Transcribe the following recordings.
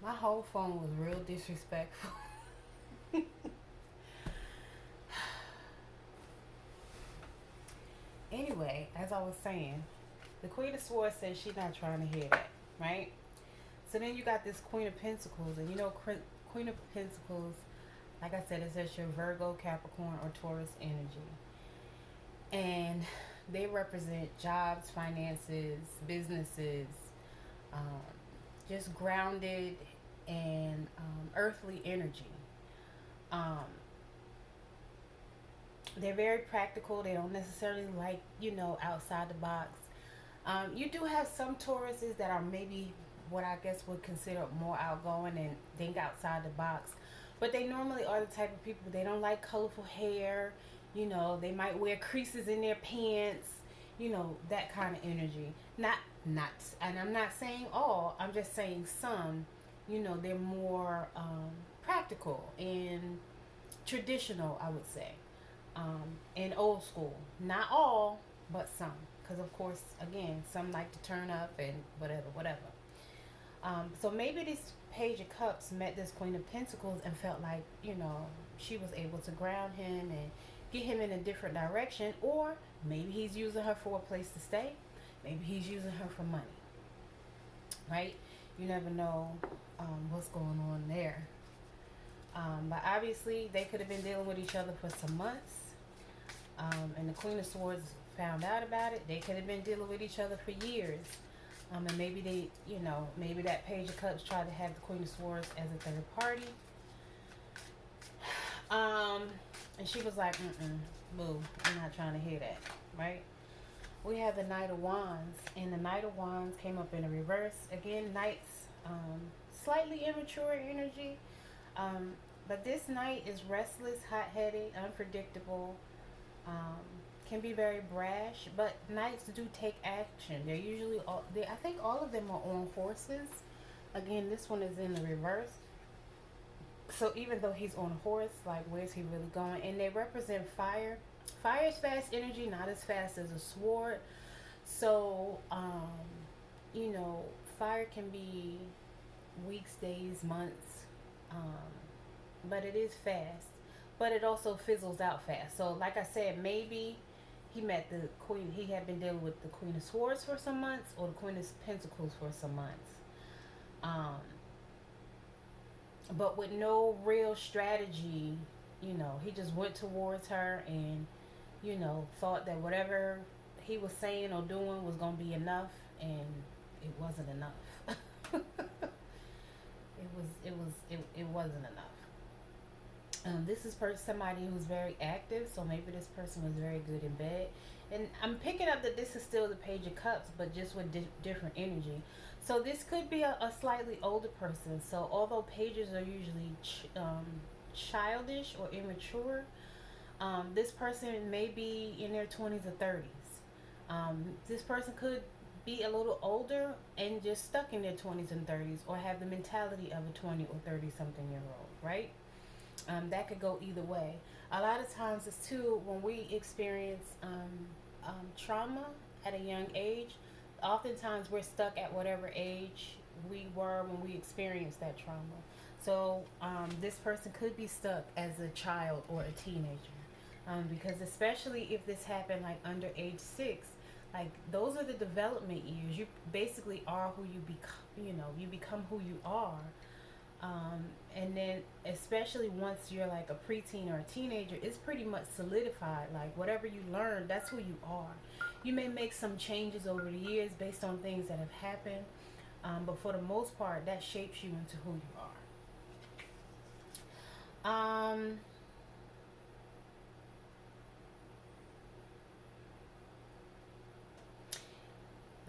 My whole phone was real disrespectful. Anyway, as I was saying, the Queen of Swords says she's not trying to hear that, right? So then you got this Queen of Pentacles, and you know, Queen of Pentacles, like I said, it says your Virgo, Capricorn, or Taurus energy. And they represent jobs, finances, businesses, um, just grounded and earthly energy. Um, they're very practical. They don't necessarily like, outside the box. You do have some Tauruses that are maybe what I guess would consider more outgoing and think outside the box. But they normally are the type of people, they don't like colorful hair. They might wear creases in their pants. That kind of energy. Not, and I'm not saying all. I'm just saying some. They're more practical and traditional, I would say, and old school. Not all, but some. Because, of course, again, some like to turn up and whatever, whatever. So maybe this Page of Cups met this Queen of Pentacles and felt like, she was able to ground him and get him in a different direction. Or maybe he's using her for a place to stay. Maybe he's using her for money, right? You never know what's going on there. But obviously, they could have been dealing with each other for some months. And the Queen of Swords found out about it. They could have been dealing with each other for years. And maybe maybe that Page of Cups tried to have the Queen of Swords as a third party. Um, and she was like, boo, I'm not trying to hear that, right? We have the Knight of Wands, and the Knight of Wands came up in a reverse. Again, Knights, slightly immature energy. Um, but this Knight is restless, hot-headed, unpredictable, um, can be very brash, but knights do take action. They're usually I think all of them are on horses. Again, this one is in the reverse. So even though he's on a horse, like where's he really going? And they represent fire. Fire is fast energy, not as fast as a sword. So, you know, fire can be weeks, days, months, um, but it is fast. But it also fizzles out fast. So, like I said, maybe he met the queen. He had been dealing with the Queen of Swords for some months, or the Queen of Pentacles for some months. Um, but with no real strategy, he just went towards her and, thought that whatever he was saying or doing was gonna be enough, and it wasn't enough. It wasn't enough. This is somebody who's very active, so maybe this person was very good in bed. And I'm picking up that this is still the Page of Cups, but just with different energy. So this could be a slightly older person. So although pages are usually childish or immature, this person may be in their 20s or 30s. This person could be a little older and just stuck in their 20s and 30s, or have the mentality of a 20 or 30 something year old, right? That could go either way. A lot of times, it's too when we experience trauma at a young age. Oftentimes, we're stuck at whatever age we were when we experienced that trauma. So, this person could be stuck as a child or a teenager, because especially if this happened like under age 6, like those are the development years. You basically are who you become. You become who you are, and then especially once you're like a preteen or a teenager, it's pretty much solidified. Like whatever you learn, that's who you are. You may make some changes over the years based on things that have happened, but for the most part, that shapes you into who you are.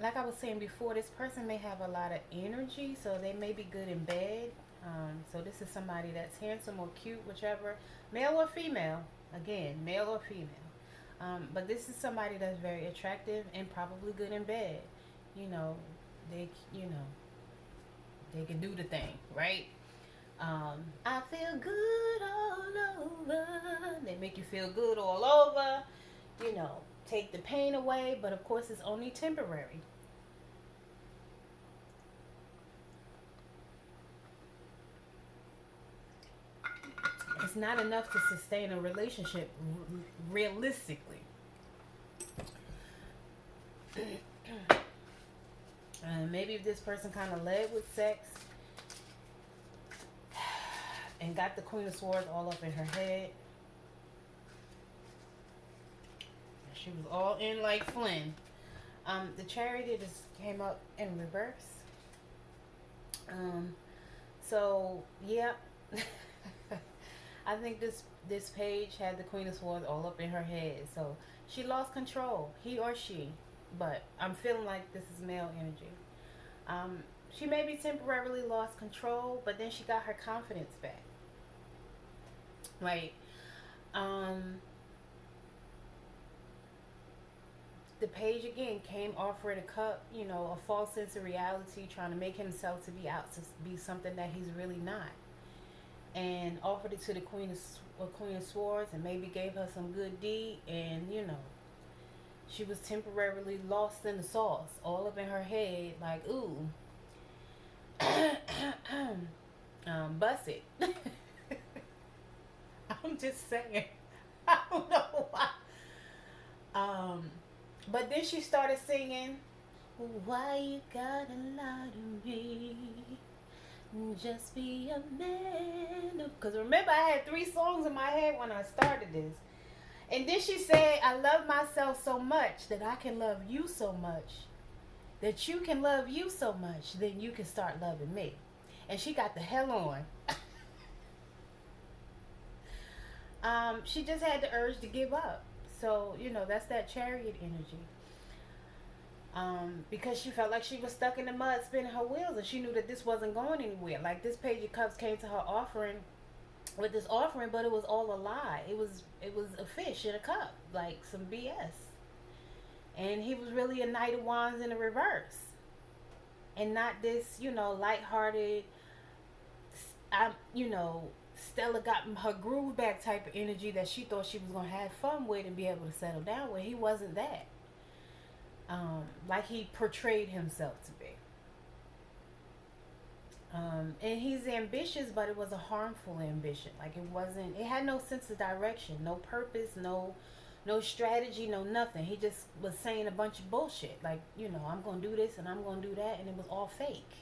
Like I was saying before, this person may have a lot of energy, so they may be good in bed. So this is somebody that's handsome or cute, whichever, male or female. Again, male or female. But this is somebody that's very attractive and probably good in bed. You know, they, you know, they can do the thing, right? I feel good all over. They make you feel good all over. You know, take the pain away, but of course, it's only temporary. it's not enough to sustain a relationship realistically. Maybe if this person kind of led with sex and got the Queen of Swords all up in her head, she was all in like Flynn. The Chariot just came up in reverse. Um, so yeah, I think this page had the Queen of Swords all up in her head. So she lost control, he or she. But I'm feeling like this is male energy. Um, she maybe temporarily lost control, but then she got her confidence back. Right. Um, the page again came offering a cup, a false sense of reality, trying to make himself to be out to be something that he's really not, and offered it to the Queen of Swords, and maybe gave her some good deed, and she was temporarily lost in the sauce, all up in her head, like ooh, bust it. I'm just saying, I don't know why. But then she started singing, "Why you gotta lie to me? Just be a man." Because remember, I had 3 songs in my head when I started this. And then she said, "I love myself so much that I can love you so much. That you can love you so much, then you can start loving me." And she got the hell on. She just had the urge to give up. So, that's that Chariot energy. Because she felt like she was stuck in the mud spinning her wheels, and she knew that this wasn't going anywhere. Like, this Page of Cups came to her offering with this offering, but it was all a lie. It was a fish in a cup, like some BS. And he was really a Knight of Wands in a reverse. And not this, lighthearted, Stella got her groove back type of energy that she thought she was going to have fun with and be able to settle down with. He wasn't that. Like he portrayed himself to be. And he's ambitious, but it was a harmful ambition. Like it had no sense of direction, no purpose, no strategy, no nothing. He just was saying a bunch of bullshit. Like, I'm going to do this and I'm going to do that. And it was all fake.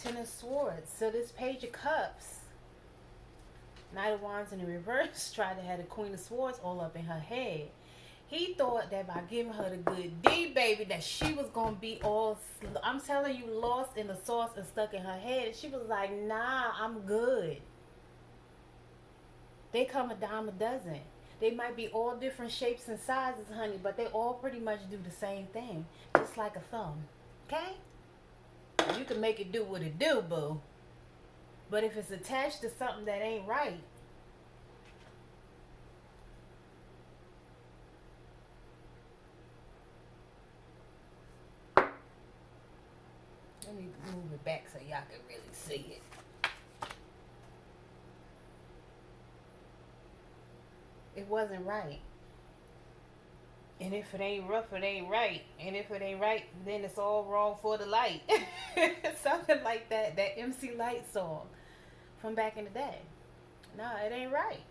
Ten of Swords. So this Page of Cups, Knight of Wands in the reverse, tried to have the Queen of Swords all up in her head. He thought that by giving her the good D, baby, that she was going to be all, I'm telling you, lost in the sauce and stuck in her head. She was like, nah, I'm good. They come a dime a dozen. They might be all different shapes and sizes, honey, but they all pretty much do the same thing. Just like a thumb. Okay? You can make it do what it do, boo. But if it's attached to something that ain't right, let me move it back so y'all can really see it. It wasn't right. And if it ain't rough, it ain't right. And if it ain't right, then it's all wrong for the light. Something like that. That MC Light song from back in the day. No, it ain't right.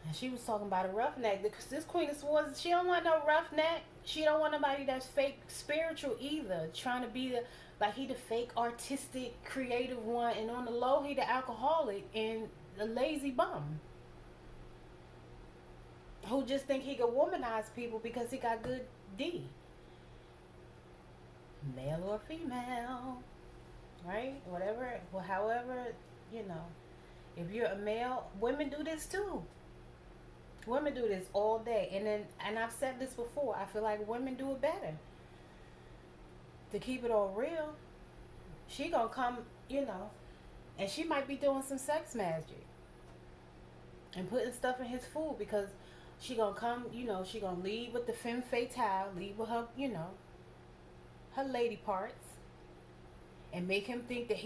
And she was talking about a roughneck. Because this Queen of Swords, she don't want no roughneck. She don't want nobody that's fake spiritual either. Trying to be he the fake artistic, creative one. And on the low, he the alcoholic and a lazy bum. Who just think he could womanize people because he got good D. Male or female. Right? Whatever. Well, however, if you're a male, women do this too. Women do this all day. And I've said this before, I feel like women do it better. To keep it all real, she gonna come, and she might be doing some sex magic. And putting stuff in his food because she gonna come, she gonna lead with the femme fatale, lead with her, her lady parts, and make him think that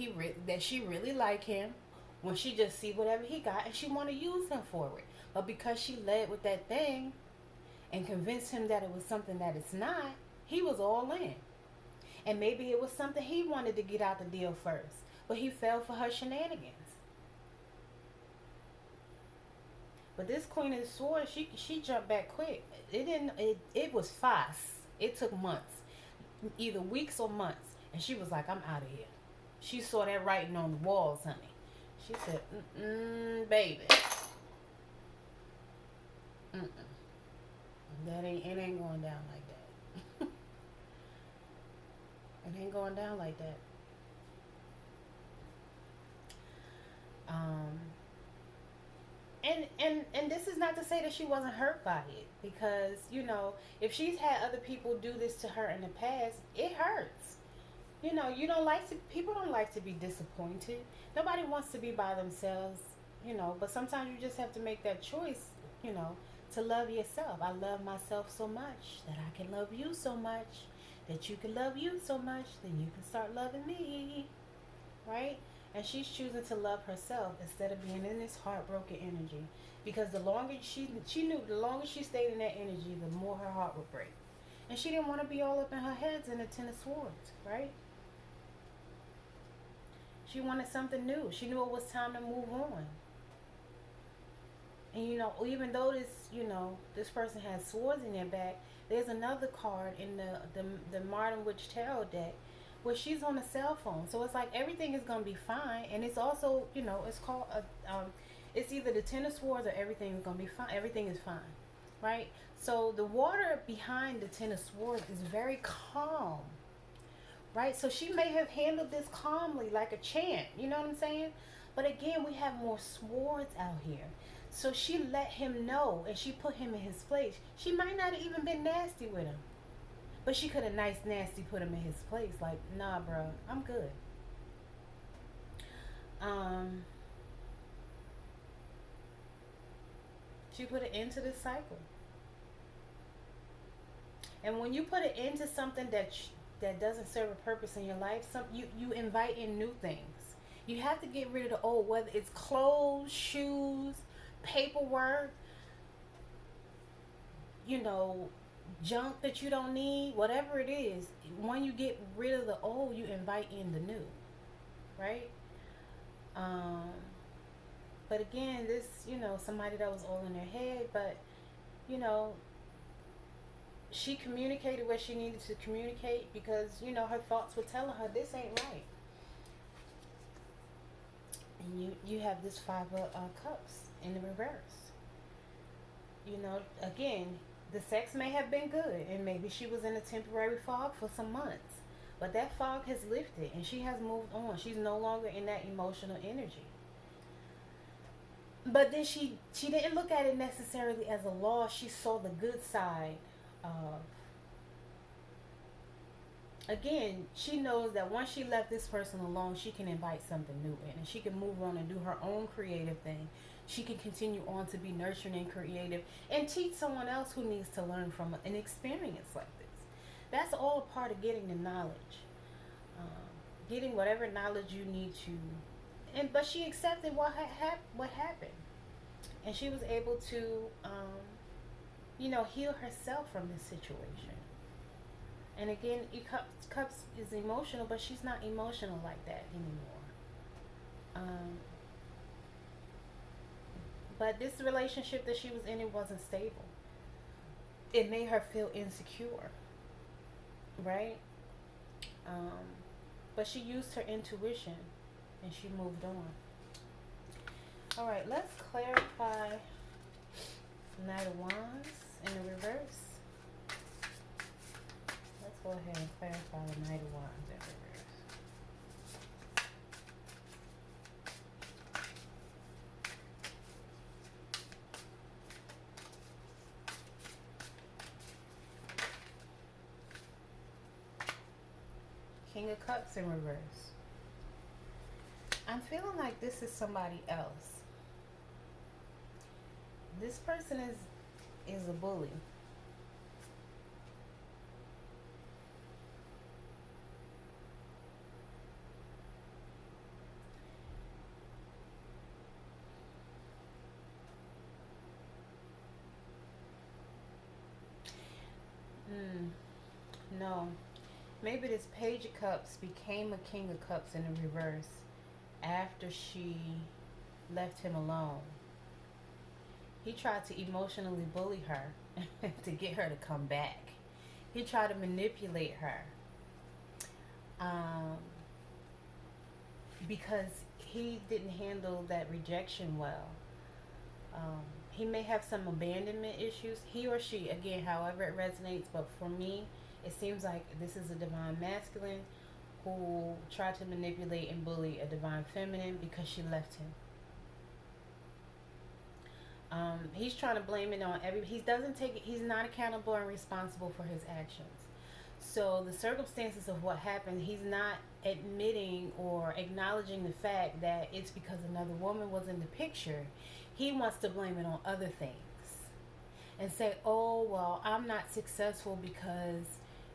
that she really like him, when she just see whatever he got and she want to use him for it. But because she led with that thing and convinced him that it was something that it's not, he was all in. And maybe it was something he wanted to get out the deal first, but he fell for her shenanigans. But this Queen of Swords, she jumped back quick. It didn't. It was fast. It took months, either weeks or months, and she was like, "I'm out of here." She saw that writing on the walls, honey. She said, baby, mm-mm. That ain't it ain't going down like that. It ain't going down like that. Um, and this is not to say that she wasn't hurt by it, because if she's had other people do this to her in the past, it hurts. You don't like to people don't like to be disappointed. Nobody wants to be by themselves. But sometimes you just have to make that choice, you know to love yourself. I love myself so much that I can love you so much, that you can love you so much, then you can start loving me, right? And she's choosing to love herself instead of being in this heartbroken energy, because the longer she knew, the longer she stayed in that energy, the more her heart would break. And she didn't want to be all up in her heads in the Ten of Swords, right? She wanted something new. She knew it was time to move on. And even though this person has swords in their back, there's another card in the Modern Witch Tarot deck where she's on a cell phone. So it's like everything is gonna be fine, and it's also it's called it's either the Ten of Swords or everything is gonna be fine. Everything is fine, right? So the water behind the Ten of Swords is very calm, right? So she may have handled this calmly like a champ, you know what I'm saying? But again, we have more swords out here. So she let him know and she put him in his place. She might not have even been nasty with him, but she could have nice nasty put him in his place. Like, nah, bro, I'm good. Um, she put an end to this cycle. And when you put an end to something that doesn't serve a purpose in your life, you invite in new things. You have to get rid of the old, whether it's clothes, shoes, paperwork, you know, junk that you don't need, whatever it is. When you get rid of the old, you invite in the new, right? Um, but again, this, somebody that was all in their head, but you know, she communicated what she needed to communicate because her thoughts were telling her this ain't right. And you have this Five of Cups in the reverse. Again, the sex may have been good, and maybe she was in a temporary fog for some months, but that fog has lifted, and she has moved on. She's no longer in that emotional energy. But then she didn't look at it necessarily as a loss. She saw the good side of. Again, she knows that once she left this person alone, she can invite something new in, and she can move on and do her own creative thing. She can continue on to be nurturing and creative and teach someone else who needs to learn from an experience like this. That's all a part of getting the knowledge, getting whatever knowledge you need to. But she accepted what happened, and she was able to, heal herself from this situation. And again, Cups is emotional, but she's not emotional like that anymore. But this relationship that she was in, it wasn't stable. It made her feel insecure, right? Um, but she used her intuition, and she moved on. All right, let's clarify Knight of Wands in the reverse. Let's go ahead and clarify the Knight of Wands in reverse. King of Cups in reverse. I'm feeling like this is somebody else. This person is a bully. No. Maybe this Page of Cups became a King of Cups in the reverse after she left him alone. He tried to emotionally bully her to get her to come back. He tried to manipulate her um, because he didn't handle that rejection well. He may have some abandonment issues, he or she, again, however it resonates, but for me, it seems like this is a divine masculine who tried to manipulate and bully a divine feminine because she left him. He's trying to blame it on every. He doesn't take it. He's not accountable and responsible for his actions. So the circumstances of what happened, he's not admitting or acknowledging the fact that it's because another woman was in the picture. He wants to blame it on other things and say, "Oh well, I'm not successful because,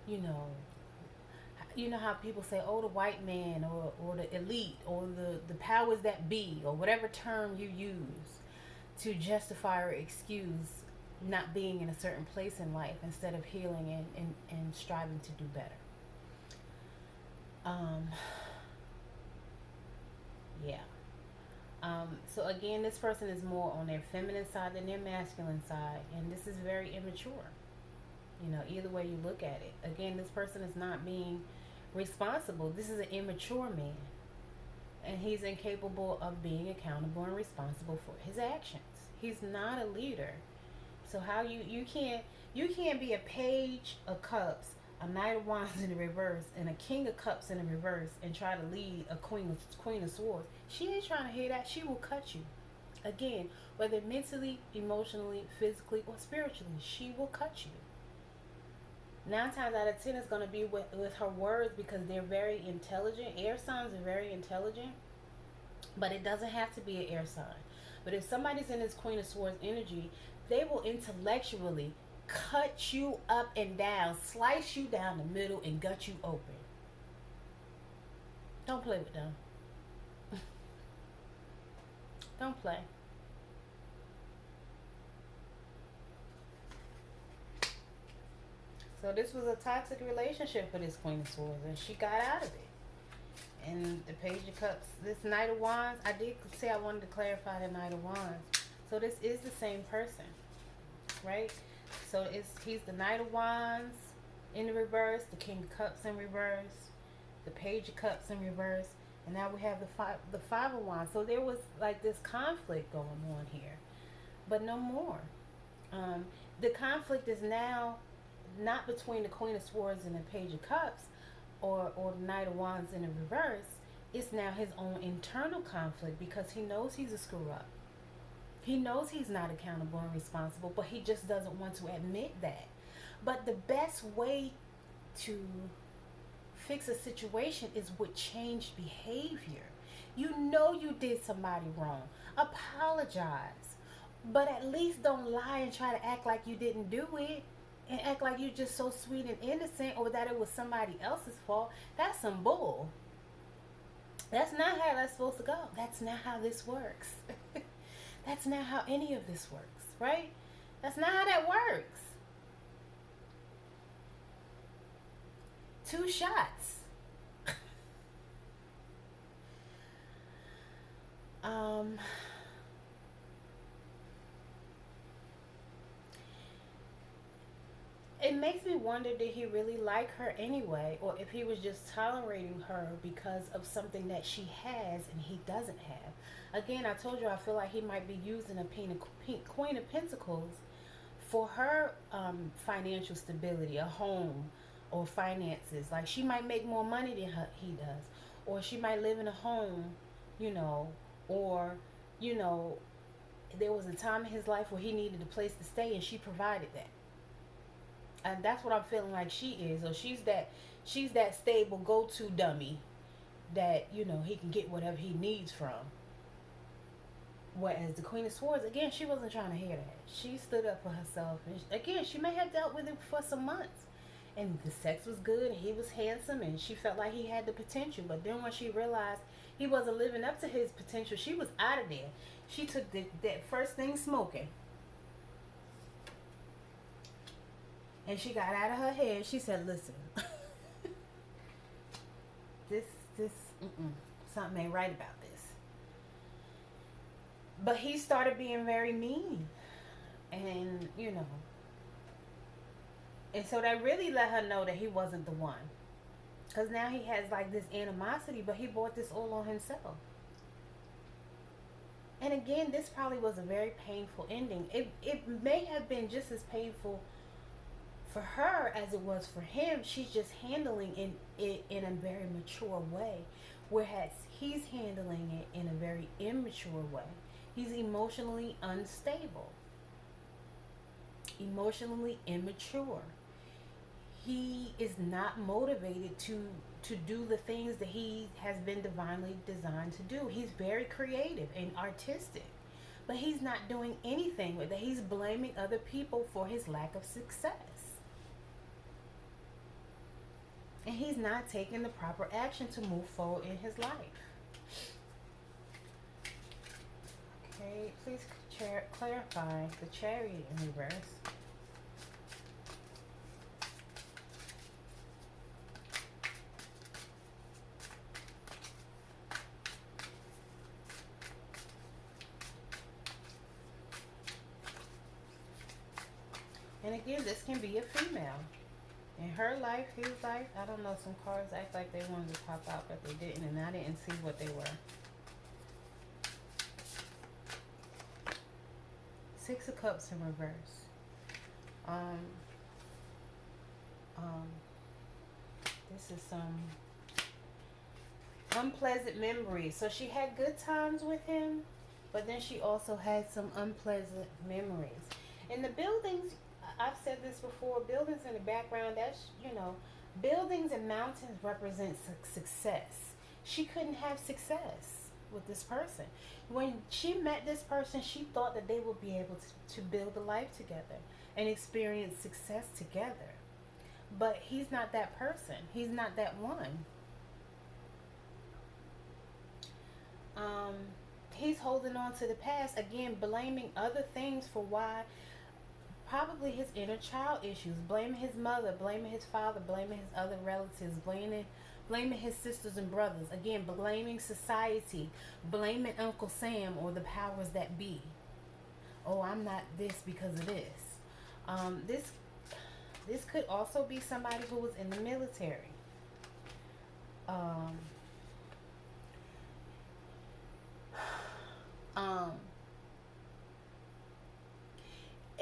you know, you know how people say, oh, the white man or the elite or the powers that be or whatever term you use to justify or excuse not being in a certain place in life instead of healing and striving to do better. Um, yeah. So again, this person is more on their feminine side than their masculine side, and this is very immature. You know, either way you look at it. Again, this person is not being responsible. This is an immature man, and he's incapable of being accountable and responsible for his actions. He's not a leader. So how you can't be a page of cups, a knight of wands in the reverse, and a king of cups in the reverse, and try to lead a queen of swords. She ain't trying to hear that. She will cut you. Again, whether mentally, emotionally, physically, or spiritually, she will cut you. 9 times out of 10 is going to be with her words because they're very intelligent. Air signs are very intelligent, but it doesn't have to be an air sign. But if somebody's in this Queen of Swords energy, they will intellectually cut you up and down, slice you down the middle, and gut you open. Don't play with them. Don't play. So this was a toxic relationship for this Queen of Swords, and she got out of it. And the Page of Cups, this Knight of Wands, I did say I wanted to clarify the Knight of Wands. So this is the same person, right? So he's the Knight of Wands in the reverse, the King of Cups in reverse, the Page of Cups in reverse, and now we have the Five of Wands. So there was like this conflict going on here, but no more. The conflict is now not between the Queen of Swords and the Page of Cups, or the Knight of Wands in the reverse. It's now his own internal conflict because he knows he's a screw up. He knows he's not accountable and responsible, but he just doesn't want to admit that. But the best way to fix a situation is with changed behavior. You know you did somebody wrong. Apologize. But at least don't lie and try to act like you didn't do it and act like you're just so sweet and innocent or that it was somebody else's fault. That's some bull. That's not how that's supposed to go. That's not how this works. That's not how any of this works, right? That's not how that works. 2 shots. um it makes me wonder, did he really like her anyway, or if he was just tolerating her because of something that she has and he doesn't have. Again, I told you I feel like he might be using a Queen of Pentacles for her financial stability, a home or finances. Like she might make more money than he does, or she might live in a home, you know, or, you know, there was a time in his life where he needed a place to stay and she provided that. And that's what I'm feeling like she is. Or she's that stable go-to dummy that, you know, he can get whatever he needs from. Whereas the Queen of Swords, again, she wasn't trying to hear that. She stood up for herself. And again, she may have dealt with it for some months. And the sex was good, and he was handsome, and she felt like he had the potential. But then when she realized he wasn't living up to his potential, she was out of there. She took that first thing smoking. And she got out of her head. She said, listen, this, this, mm-mm, something ain't right about this. But he started being very mean. And, and so that really let her know that he wasn't the one. Because now he has like this animosity, but he brought this all on himself. And again, this probably was a very painful ending. It may have been just as painful for her as it was for him. She's just handling it in a very mature way, whereas he's handling it in a very immature way. He's emotionally unstable, emotionally immature. He is not motivated to do the things that he has been divinely designed to do. He's very creative and artistic, but he's not doing anything with it. He's blaming other people for his lack of success. And he's not taking the proper action to move forward in his life. Okay, please clarify the Chariot in reverse. And again, this can be a female. In her life, his life, I don't know, some cards act like they wanted to pop out, but they didn't, and I didn't see what they were. Six of Cups in reverse. This is some unpleasant memories. So she had good times with him, but then she also had some unpleasant memories. In the buildings, I've said this before, buildings in the background, that's, buildings and mountains represent success. She couldn't have success with this person. When she met this person, she thought that they would be able to build a life together and experience success together. But he's not that person. He's not that one. He's holding on to the past, again, blaming other things for why. Probably his inner child issues, blaming his mother, blaming his father, blaming his other relatives, blaming his sisters and brothers. Again, blaming society, blaming Uncle Sam or the powers that be. Oh, I'm not this because of this. This could also be somebody who was in the military.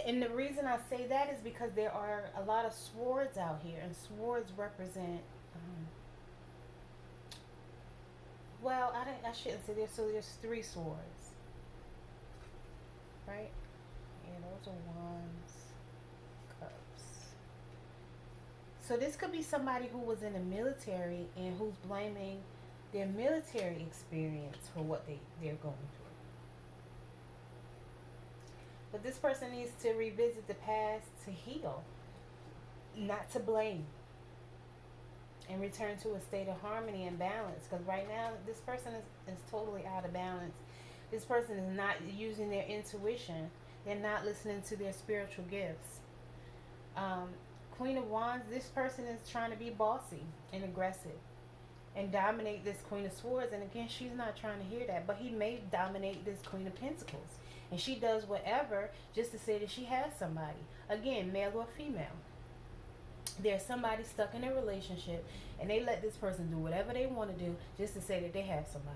And the reason I say that is because there are a lot of swords out here, and swords represent. I shouldn't say this. So there's three swords, right? Yeah, those are wands, cups. So this could be somebody who was in the military and who's blaming their military experience for what they're going through. But this person needs to revisit the past to heal, not to blame, and return to a state of harmony and balance. Because right now, this person is totally out of balance. This person is not using their intuition. They're not listening to their spiritual gifts. Queen of Wands, this person is trying to be bossy and aggressive and dominate this Queen of Swords. And again, she's not trying to hear that. But he may dominate this Queen of Pentacles. And she does whatever just to say that she has somebody. Again, male or female. There's somebody stuck in a relationship and they let this person do whatever they want to do just to say that they have somebody.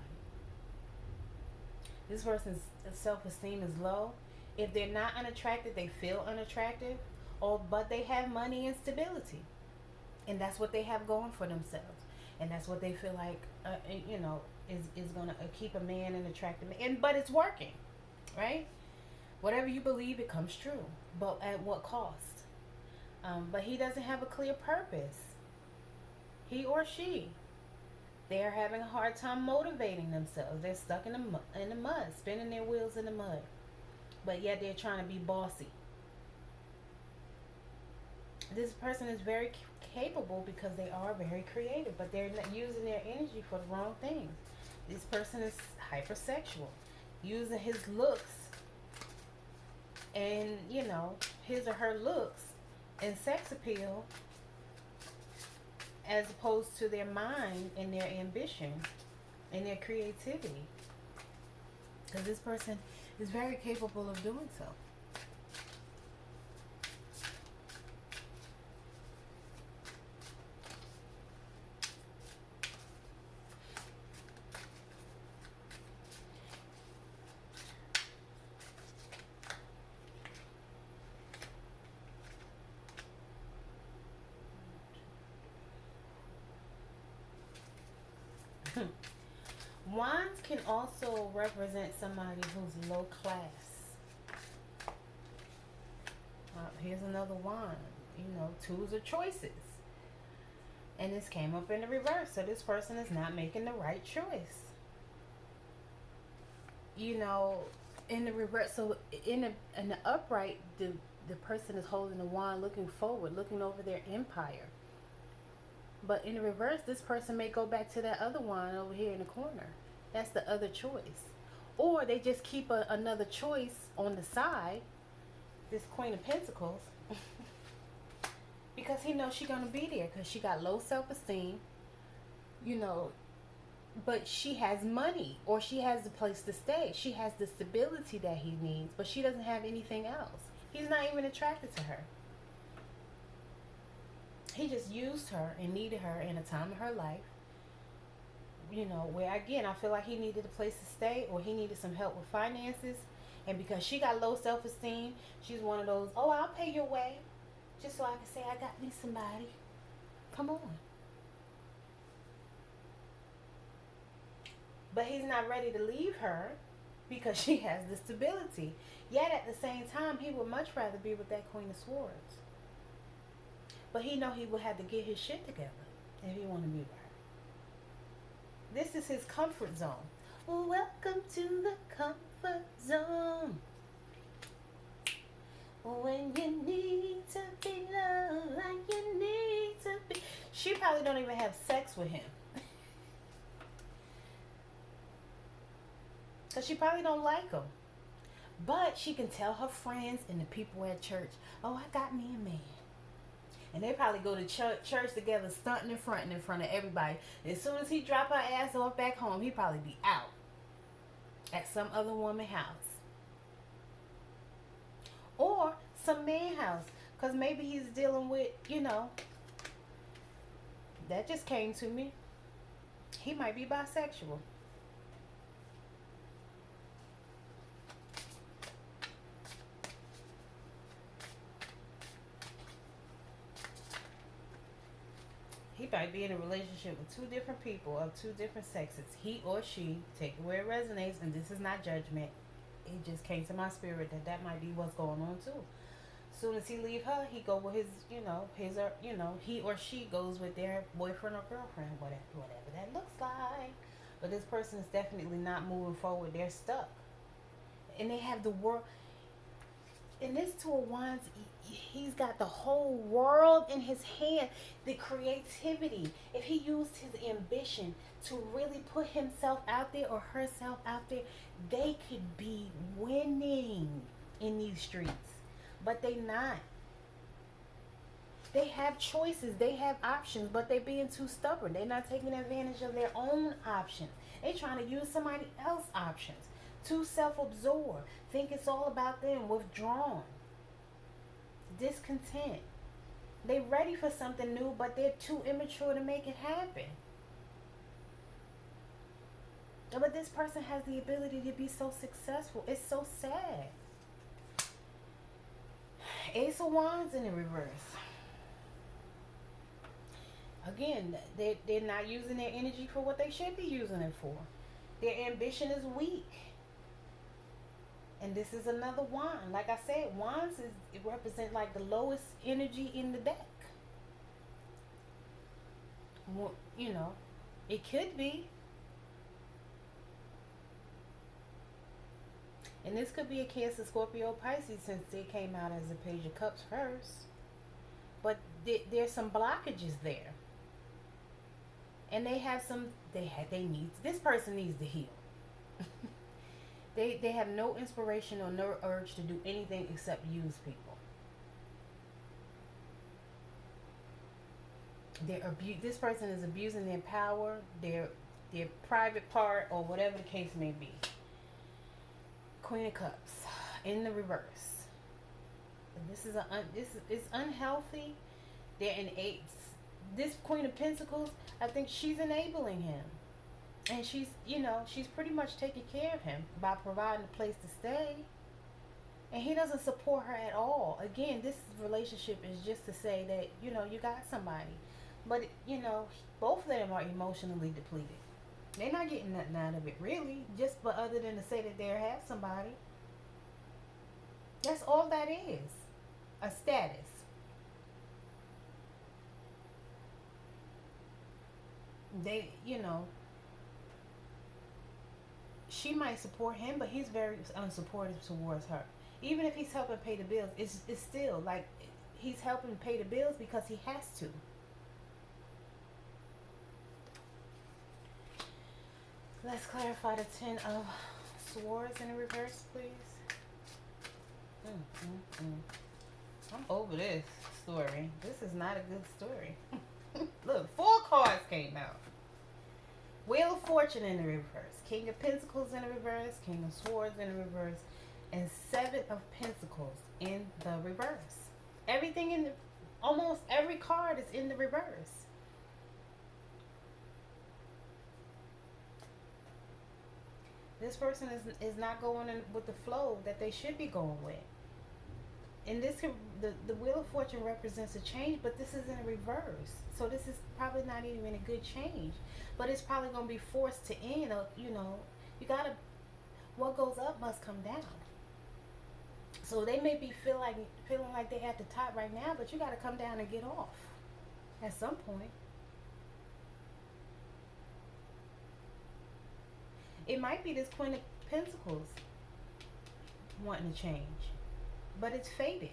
This person's self-esteem is low. If they're not unattractive, they feel unattractive. But they have money and stability. And that's what they have going for themselves. And that's what they feel like, is going to keep a man and attract a man. But it's working. Right? Whatever you believe, it comes true. But at what cost? But he doesn't have a clear purpose. He or she. They are having a hard time motivating themselves. They're stuck in the mud, spinning their wheels in the mud. But yet they're trying to be bossy. This person is very capable because they are very creative, but they're not using their energy for the wrong things. This person is hypersexual, using his looks and, his or her looks and sex appeal as opposed to their mind and their ambition and their creativity. Because this person is very capable of doing so. Wands can also represent somebody who's low class. Here's another wand. You know, twos are choices. And this came up in the reverse. So this person is not making the right choice. You know, in the reverse. So in the upright, the person is holding the wand, looking forward, looking over their empire. But in the reverse, this person may go back to that other one over here in the corner. That's the other choice. Or they just keep another choice on the side, this Queen of Pentacles, because he knows she's going to be there because she got low self-esteem, you know, but she has money or she has the place to stay. She has the stability that he needs, but she doesn't have anything else. He's not even attracted to her. He just used her and needed her in a time of her life, you know, where again I feel like he needed a place to stay or he needed some help with finances. And because she got low self-esteem, she's one of those, oh, I'll pay your way just so I can say I got me somebody. Come on. But he's not ready to leave her because she has the stability. Yet at the same time, he would much rather be with that Queen of Swords. But he know he would have to get his shit together if he want to be with her. This is his comfort zone. Well, welcome to the comfort zone. When you need to be loved like you need to be. She probably don't even have sex with him. Because she probably don't like him. But she can tell her friends and the people at church, oh, I got me a man. And they probably go to church together, stunting and fronting in front of everybody. As soon as he drop her ass off back home, he probably be out at some other woman's house. Or some man house. Because maybe he's dealing with, you know, that just came to me. He might be bisexual. He might be in a relationship with two different people of two different sexes. He or she, take it where it resonates, and this is not judgment. It just came to my spirit that might be what's going on too. As soon as he leave her, he go with his, he or she goes with their boyfriend or girlfriend, whatever that looks like. But this person is definitely not moving forward. They're stuck, and they have the world. In this Two of Wands, he's got the whole world in his hand. The creativity. If he used his ambition to really put himself out there or herself out there, they could be winning in these streets. But they not. They have choices. They have options, but they being too stubborn. They're not taking advantage of their own options. They trying to use somebody else's options. Too self-absorbed. Think it's all about them. Withdrawn. Discontent. They ready for something new, but they're too immature to make it happen. But this person has the ability to be so successful. It's so sad. Ace of Wands in the reverse. Again, they're not using their energy for what they should be using it for. Their ambition is weak. And this is another wand. Like I said, wands it represent like the lowest energy in the deck. Well, you know, it could be. And this could be a Cancer, Scorpio, Pisces, since they came out as a Page of Cups first. But there's some blockages there. And they have some, they need, this person needs to heal. They have no inspiration or no urge to do anything except use people. This person is abusing their power, their private part, or whatever the case may be. Queen of Cups in the reverse. It's unhealthy. They're in eights. This Queen of Pentacles, I think she's enabling him, and she's pretty much taking care of him by providing a place to stay. And he doesn't support her at all. Again, this relationship is just to say that you got somebody, but both of them are emotionally depleted. They're not getting nothing out of it, really, just but other than to say that they have somebody. That's all that is. A status. They, she might support him, but he's very unsupportive towards her. Even if he's helping pay the bills, it's still like he's helping pay the bills because he has to. Let's clarify the Ten of Swords in reverse, please. I'm over this story. This is not a good story. Look, 4 cards came out. Wheel of Fortune in the reverse. King of Pentacles in the reverse. King of Swords in the reverse. And 7 of Pentacles in the reverse. Almost every card is in the reverse. This person is not going in with the flow that they should be going with. And the Wheel of Fortune represents a change, but this is in reverse. So this is probably not even a good change. But it's probably going to be forced to end. What goes up must come down. So they may be feeling like they're at the top right now, but you got to come down and get off at some point. It might be this Queen of Pentacles wanting to change, but it's faded.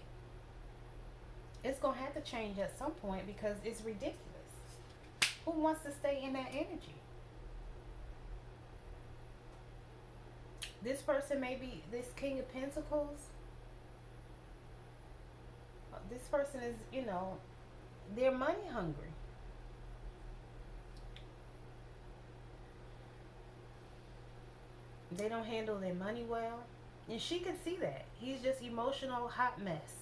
It's going to have to change at some point because it's ridiculous. Who wants to stay in that energy? This person may be this King of Pentacles. This person is, they're money hungry. They don't handle their money well. And she can see that. He's just emotional hot mess.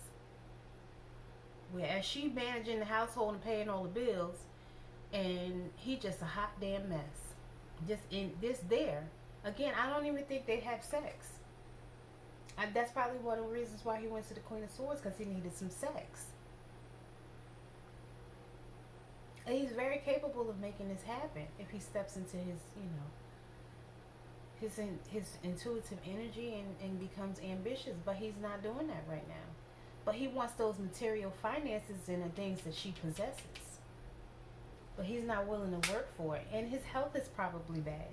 Whereas she managing the household and paying all the bills, and he just a hot damn mess. There. Again, I don't even think they have sex. That's probably one of the reasons why he went to the Queen of Swords, because he needed some sex. And he's very capable of making this happen if he steps into his intuitive energy and becomes ambitious. But he's not doing that right now. But he wants those material finances and the things that she possesses. But he's not willing to work for it. And his health is probably bad.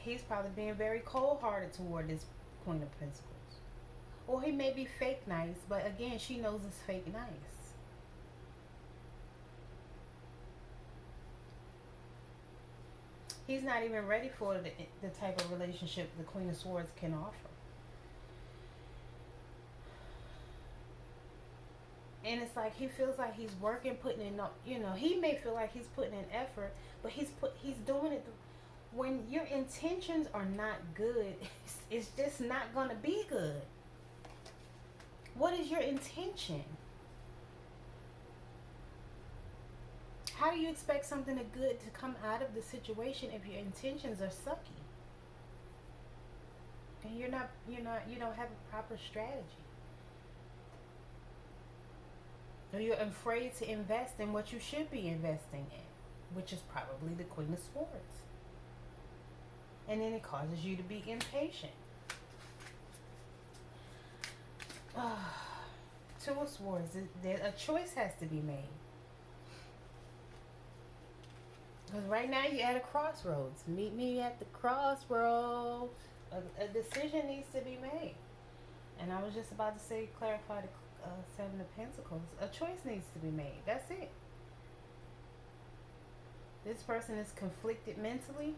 He's probably being very cold-hearted toward this Queen of Pentacles. Or he may be fake nice, but again, she knows it's fake nice. He's not even ready for the type of relationship the Queen of Swords can offer. And it's like he feels like he's working, putting in, he may feel like he's putting in effort, but he's doing it. When your intentions are not good, it's just not going to be good. What is your intention? How do you expect something good to come out of the situation if your intentions are sucky? And you don't have a proper strategy. Or you're afraid to invest in what you should be investing in, which is probably the Queen of Swords. And then it causes you to be impatient. Two of Swords. A choice has to be made. Because right now you're at a crossroads. Meet me at the crossroads. A decision needs to be made. And I was just about to say, clarify the Seven of Pentacles. A choice needs to be made. That's it. This person is conflicted mentally.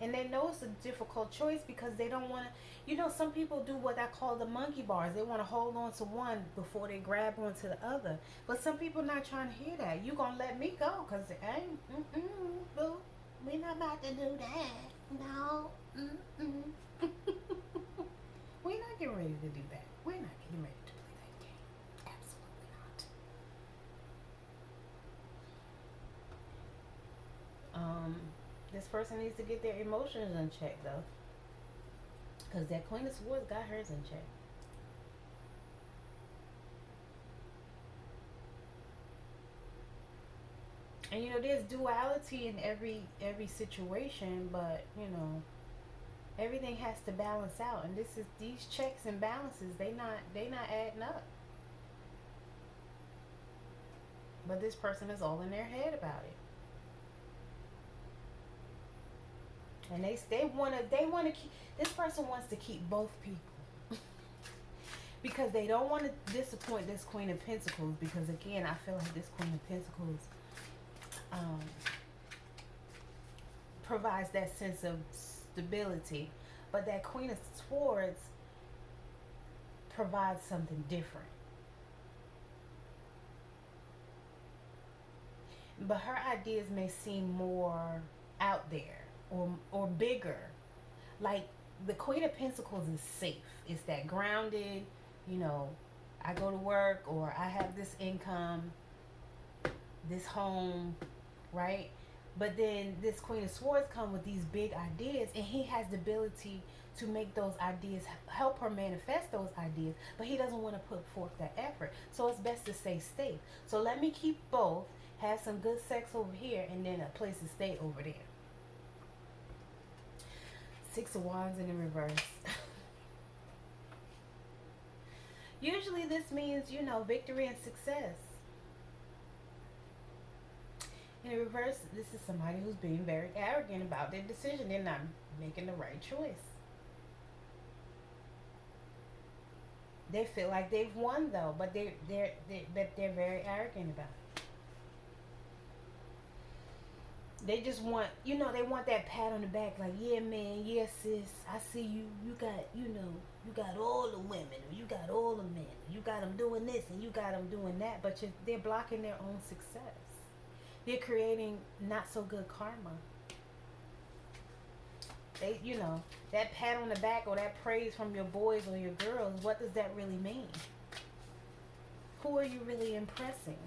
And they know it's a difficult choice because they don't want to. You know, some people do what I call the monkey bars. They want to hold on to one before they grab onto the other. But some people not trying to hear that. You gonna let me go? Cause I ain't. Boo. We not about to do that. No. We're not getting ready to do that. We're not getting ready to play that game. Absolutely not. This person needs to get their emotions in check though, because that Queen of Swords got hers in check. And you know, there's duality in every situation, but you know, everything has to balance out. And this is these checks and balances. They not adding up. But this person is all in their head about it. And they wanna keep, this person wants to keep both people because they don't want to disappoint this Queen of Pentacles, because again I feel like this Queen of Pentacles um, provides that sense of stability, but that Queen of Swords provides something different. But her ideas may seem more out there or bigger. Like the Queen of Pentacles is safe. It's that grounded, you know, I go to work or I have this income, this home, right? But then this Queen of Swords come with these big ideas, and he has the ability to make those ideas, help her manifest those ideas, but he doesn't want to put forth that effort. So it's best to stay safe. So let me keep both, have some good sex over here, and then a place to stay over there. Six of Wands in the reverse. Usually this means, you know, victory and success. In the reverse, this is somebody who's being very arrogant about their decision. They're not making the right choice. They feel like they've won though, but they're very arrogant about it. They just want, you know, they want that pat on the back, like, yeah, man, yeah, sis, I see you. You got, you know, you got all the women, or you got all the men, you got them doing this, and you got them doing that, but they're blocking their own success. They're creating not so good karma. They, you know, that pat on the back or that praise from your boys or your girls, what does that really mean? Who are you really impressing?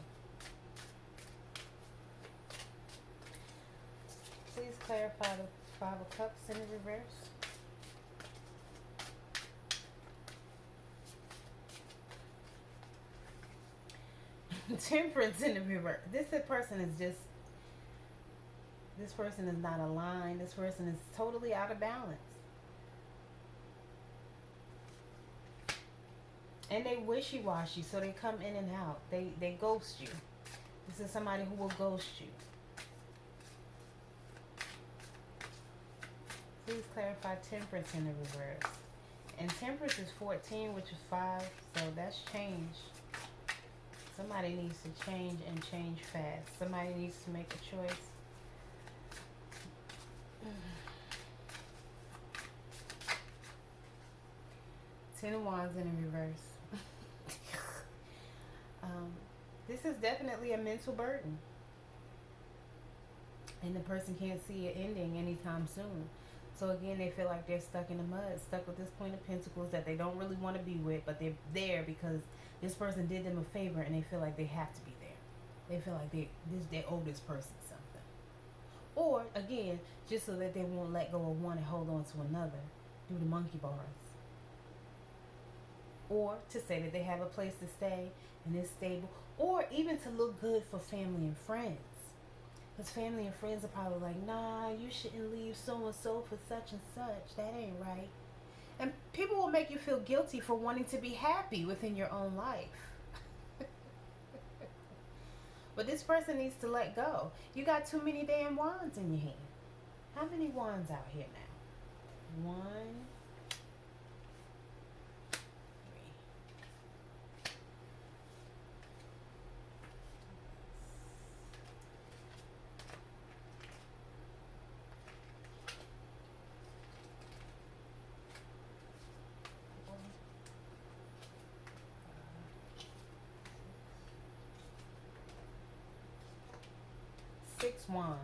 Please clarify the Five of Cups in the reverse. Temperance in the reverse. This person is not aligned. This person is totally out of balance. And they wishy-washy, so they come in and out. They ghost you. This is somebody who will ghost you. Please clarify Temperance in the reverse. And Temperance is 14, which is 5, so that's change. Somebody needs to change and change fast. Somebody needs to make a choice. Ten of Wands in the reverse. This is definitely a mental burden. And the person can't see it ending anytime soon. So again, they feel like they're stuck in the mud, stuck with this Queen of Pentacles that they don't really want to be with, but they're there because this person did them a favor and they feel like they have to be there. They feel like they owe this person something. Or, again, just so that they won't let go of one and hold on to another, do the monkey bars. Or to say that they have a place to stay and is stable. Or even to look good for family and friends. Because family and friends are probably like, nah, you shouldn't leave so-and-so for such and such. That ain't right. And people will make you feel guilty for wanting to be happy within your own life. But this person needs to let go. You got too many damn wands in your hand. How many wands out here now? 1, 3. Six wands.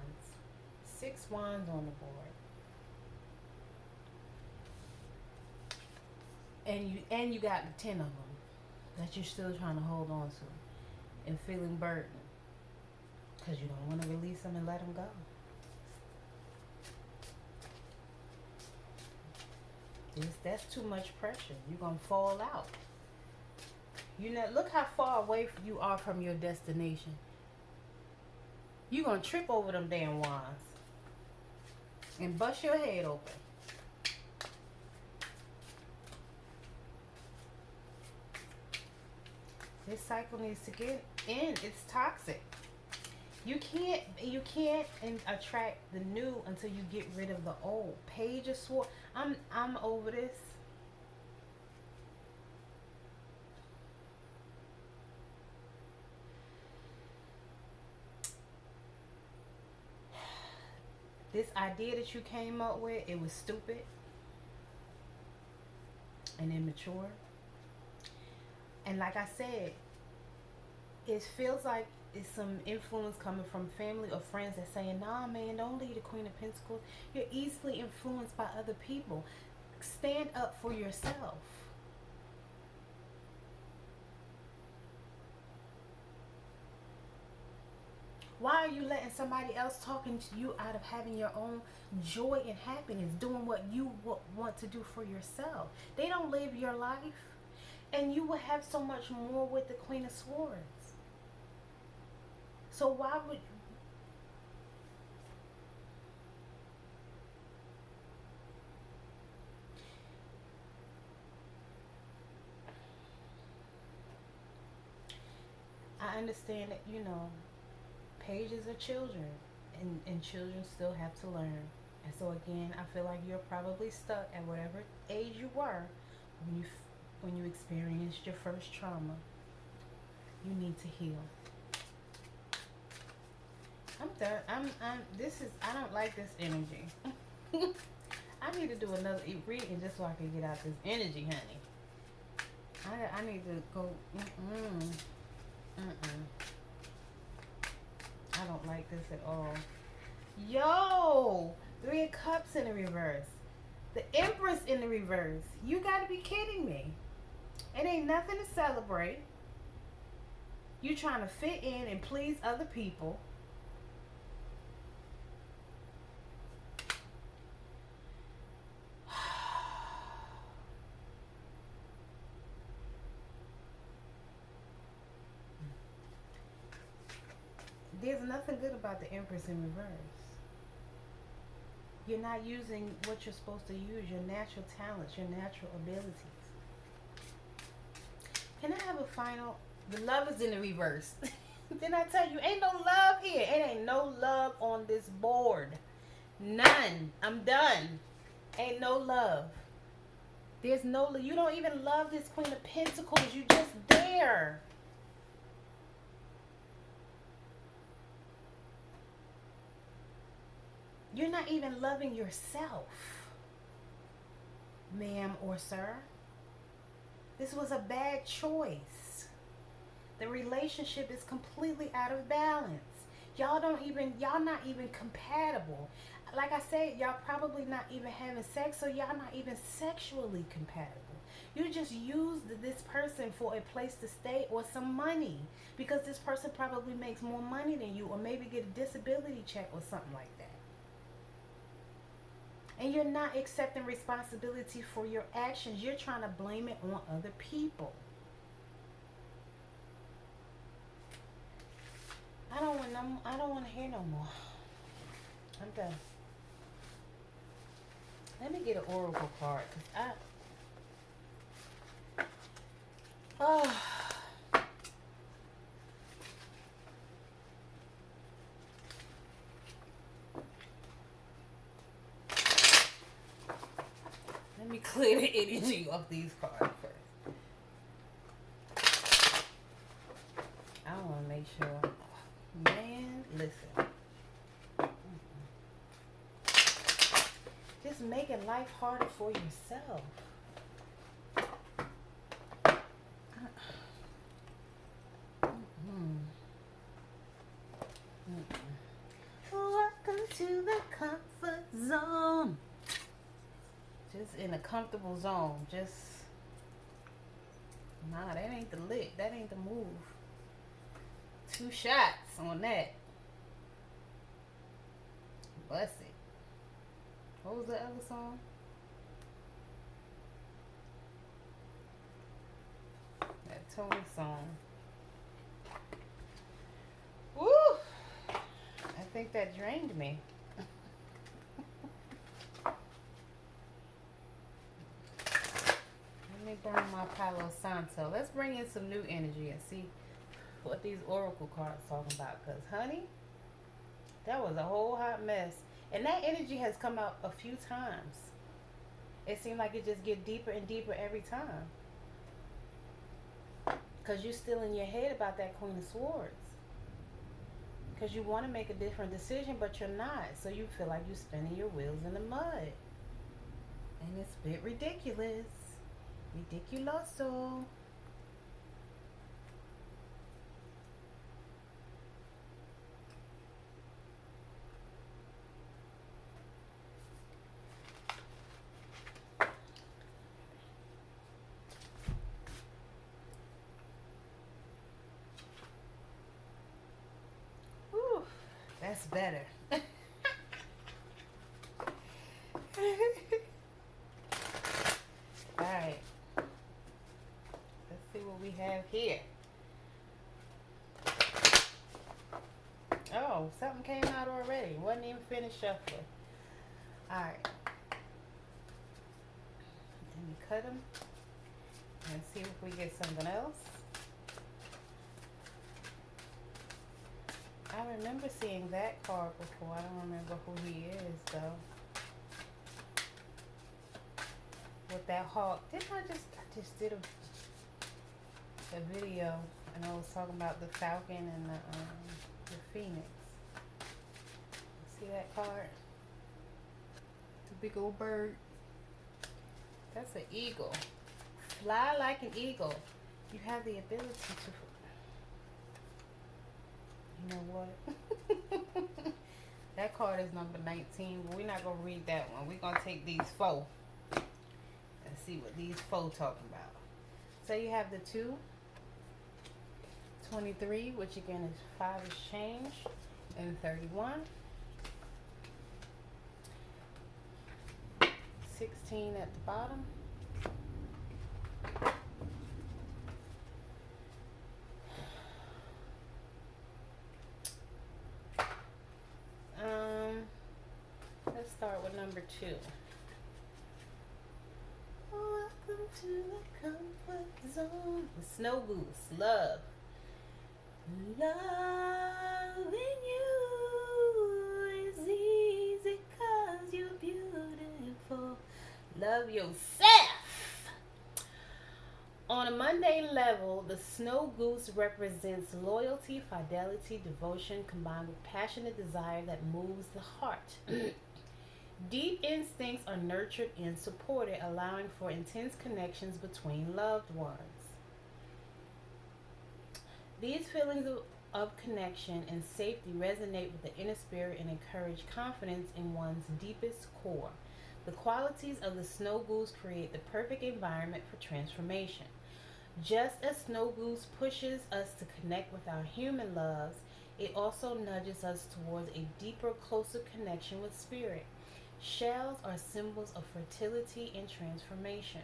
Six wands on the board. And you got 10 of them that you're still trying to hold on to and feeling burdened because you don't want to release them and let them go. That's too much pressure. You're gonna fall out. You know, look how far away you are from your destination. You're gonna trip over them damn wands and bust your head open. This cycle needs to get in. It's toxic. You can't attract the new until you get rid of the old. Page of Swords. I'm over this. This idea that you came up with, it was stupid and immature. And like I said, it feels like it's some influence coming from family or friends that saying, nah, man, don't leave the Queen of Pentacles. You're easily influenced by other people. Stand up for yourself. Why are you letting somebody else talking to you out of having your own joy and happiness, doing what you want to do for yourself? They don't live your life. And you will have so much more with the Queen of Swords. So why would... I understand that, you know, pages are children. And children still have to learn. And so again, I feel like you're probably stuck at whatever age you were when you experienced your first trauma. You need to heal. I'm done. I don't like this energy. I need to do another reading just so I can get out this energy, honey. I need to go. I don't like this at all. Yo, 3 of Cups in the reverse. The Empress in the reverse. You gotta be kidding me. It ain't nothing to celebrate. You trying to fit in and please other people. There's nothing good about the Empress in reverse. You're not using what you're supposed to use, your natural talents, your natural abilities. Can I have a final? The love is in the reverse. Didn't I tell you? Ain't no love here. It ain't no love on this board. None. I'm done. Ain't no love. There's no... You don't even love this Queen of Pentacles. You just there. You're not even loving yourself, ma'am or sir. This was a bad choice. The relationship is completely out of balance. Y'all not even compatible. Like I said, y'all probably not even having sex, so y'all not even sexually compatible. You just used this person for a place to stay or some money because this person probably makes more money than you, or maybe get a disability check or something like that. And you're not accepting responsibility for your actions. You're trying to blame it on other people. I don't want to hear no more. I'm done. Let me get an oracle card, cause oh. Let me clear the energy off these cards first. I want to make sure. Man, listen. Just making life harder for yourself. comfort zone. Just in a comfortable zone. Just, nah, that ain't the lick. That ain't the move. 2 shots on that. Bust it. What was the other song? That Tony song. Woo! I think that drained me. Let me burn my Palo Santo. Let's bring in some new energy and see what these oracle cards talking about. Because, honey, that was a whole hot mess. And that energy has come out a few times. It seemed like it just get deeper and deeper every time. Because you're still in your head about that Queen of Swords. Because you want to make a different decision, but you're not. So you feel like you're spinning your wheels in the mud. And it's a bit ridiculous. Ridiculoso. Whew, that's better. Alright. Let's see what we have here. Oh, something came out already. Wasn't even finished shuffling. Alright. Let me cut them and see if we get something else. I remember seeing that card before. I don't remember who he is though. With that hawk. I just did a video and I was talking about the falcon and the phoenix. See that card? The big old bird. That's an eagle. Fly like an eagle. You have the ability to. You know what? That card is number 19, but we're not going to read that one. We're going to take these 4 and see what these 4 talking about. So you have the 2, 23, which again is 5 is change, and 31. 16 at the bottom. Let's start with number 2. Welcome to the comfort zone. The snow goose. Love. Loving you is easy 'cause you're beautiful. Love yourself. On a mundane level, the snow goose represents loyalty, fidelity, devotion, combined with passionate desire that moves the heart. Deep instincts are nurtured and supported, allowing for intense connections between loved ones. These feelings of connection and safety resonate with the inner spirit and encourage confidence in one's deepest core. The qualities of the snow goose create the perfect environment for transformation. Just as snow goose pushes us to connect with our human loves, it also nudges us towards a deeper, closer connection with spirit. Shells are symbols of fertility and transformation.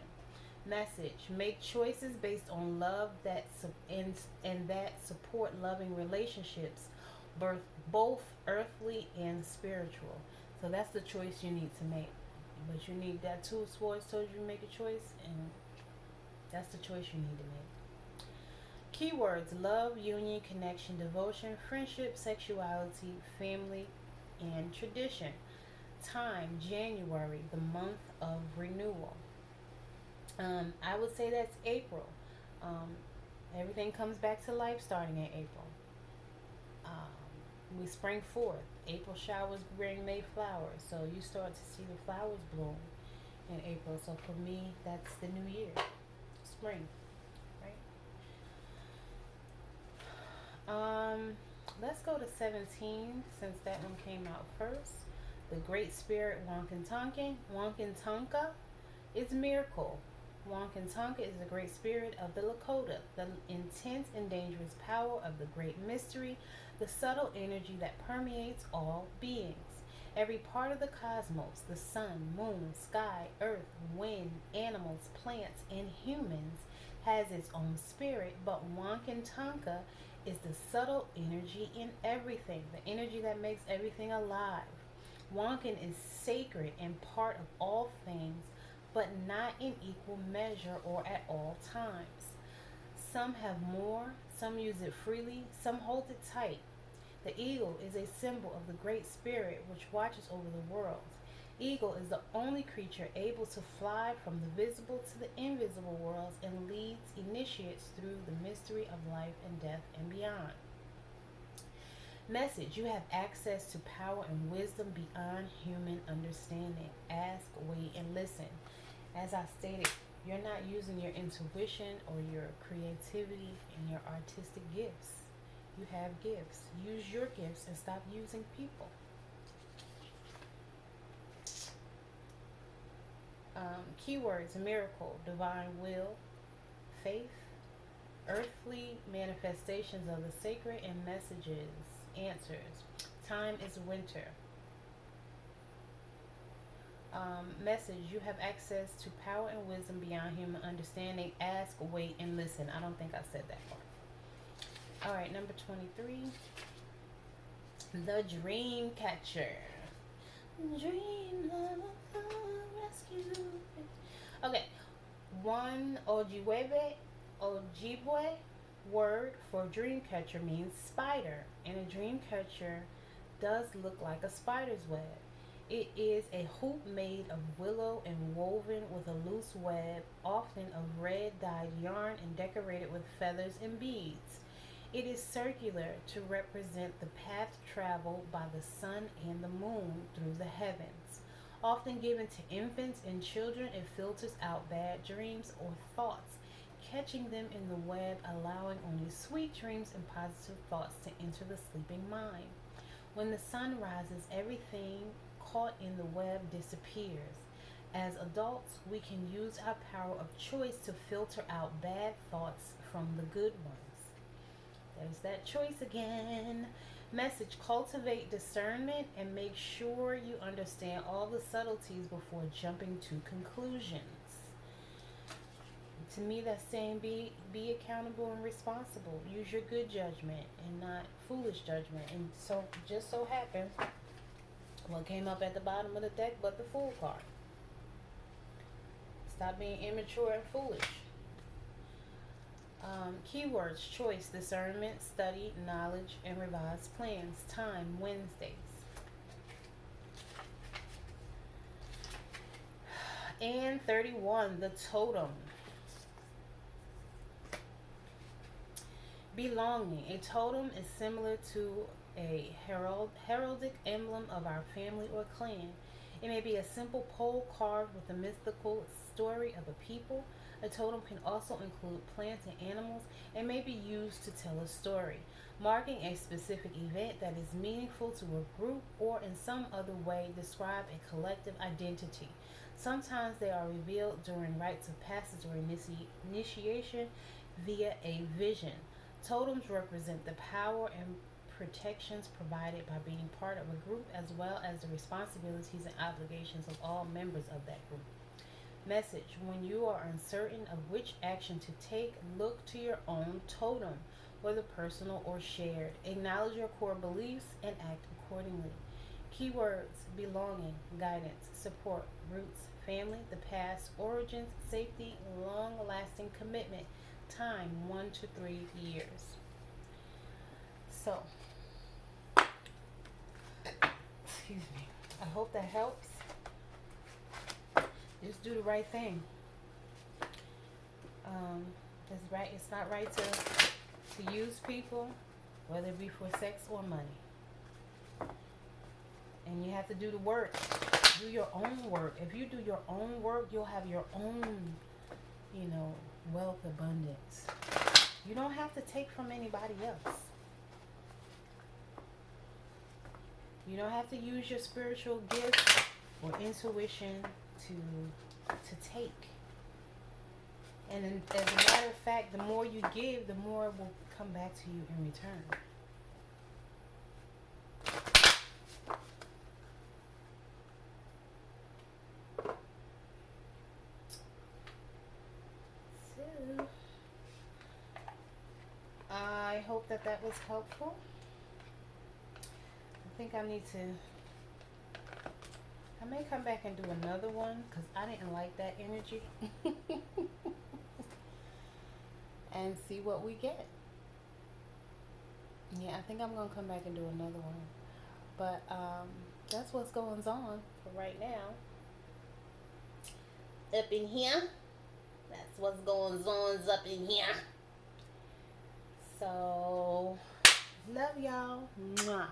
Message: make choices based on love that that support loving relationships, both earthly and spiritual. So that's the choice you need to make. But you need that 2 of Swords told you to make a choice, and that's the choice you need to make. Keywords: love, union, connection, devotion, friendship, sexuality, family, and tradition. Time: January, the month of renewal. I would say that's April. Everything comes back to life starting in April. We spring forth. April showers bring May flowers. So you start to see the flowers bloom in April. So for me, that's the new year. Spring. Right? Let's go to 17 since that one came out first. The great spirit Wankantanka is miracle. Wankantanka is the great spirit of the Lakota, the intense and dangerous power of the great mystery, the subtle energy that permeates all beings. Every part of the cosmos, the sun, moon, sky, earth, wind, animals, plants, and humans, has its own spirit, but Wankantanka is the subtle energy in everything, the energy that makes everything alive. Wonkin is sacred and part of all things, but not in equal measure or at all times. Some have more, some use it freely, some hold it tight. The eagle is a symbol of the great spirit which watches over the world. Eagle is the only creature able to fly from the visible to the invisible worlds and leads initiates through the mystery of life and death and beyond. Message: you have access to power and wisdom beyond human understanding. Ask, wait, and listen. As I stated, you're not using your intuition or your creativity and your artistic gifts. You have gifts. Use your gifts and stop using people. Keywords: miracle, divine will, faith, earthly manifestations of the sacred, and messages, answers. Time is winter. Message: you have access to power and wisdom beyond human understanding. Ask, wait, and listen. I don't think I said that part. Alright, number 23. The Dream Catcher. Dream of a rescue. Okay. One Ojibwe word for dream catcher means spider, and a dream catcher does look like a spider's web. It is a hoop made of willow and woven with a loose web, often of red dyed yarn and decorated with feathers and beads. It is circular to represent the path traveled by the sun and the moon through the heavens. Often given to infants and children, it filters out bad dreams or thoughts, catching them in the web, allowing only sweet dreams and positive thoughts to enter the sleeping mind. When the sun rises, everything caught in the web disappears. As adults, we can use our power of choice to filter out bad thoughts from the good ones. There's that choice again. Message: cultivate discernment and make sure you understand all the subtleties before jumping to conclusions. To me, that's saying be accountable and responsible. Use your good judgment and not foolish judgment. And so, just so happens, what came up at the bottom of the deck but the Fool card. Stop being immature and foolish. Keywords: choice, discernment, study, knowledge, and revised plans. Time: Wednesdays. And 31, the totem. Belonging. A totem is similar to a heraldic emblem of our family or clan. It may be a simple pole carved with a mythical story of a people. A totem can also include plants and animals and may be used to tell a story, marking a specific event that is meaningful to a group or in some other way describe a collective identity. Sometimes they are revealed during rites of passage or initiation via a vision. Totems represent the power and protections provided by being part of a group, as well as the responsibilities and obligations of all members of that group. Message: when you are uncertain of which action to take, look to your own totem, whether personal or shared. Acknowledge your core beliefs and act accordingly. Keywords: belonging, guidance, support, roots, family, the past, origins, safety, long-lasting commitment. Time: 1 to 3 years. So, excuse me. I hope that helps. Just do the right thing. It's right. It's not right to use people, whether it be for sex or money. And you have to do the work. Do your own work. If you do your own work, you'll have your own, wealth abundance. You don't have to take from anybody else. You don't have to use your spiritual gifts or intuition to take. And as a matter of fact, the more you give, the more will come back to you in return. So, I hope that that was helpful. I think I need to. I may come back and do another one because I didn't like that energy. And see what we get. Yeah, I think I'm gonna come back and do another one. But that's what's going on for right now. Up in here. That's what's going on up in here. So love y'all. Mwah.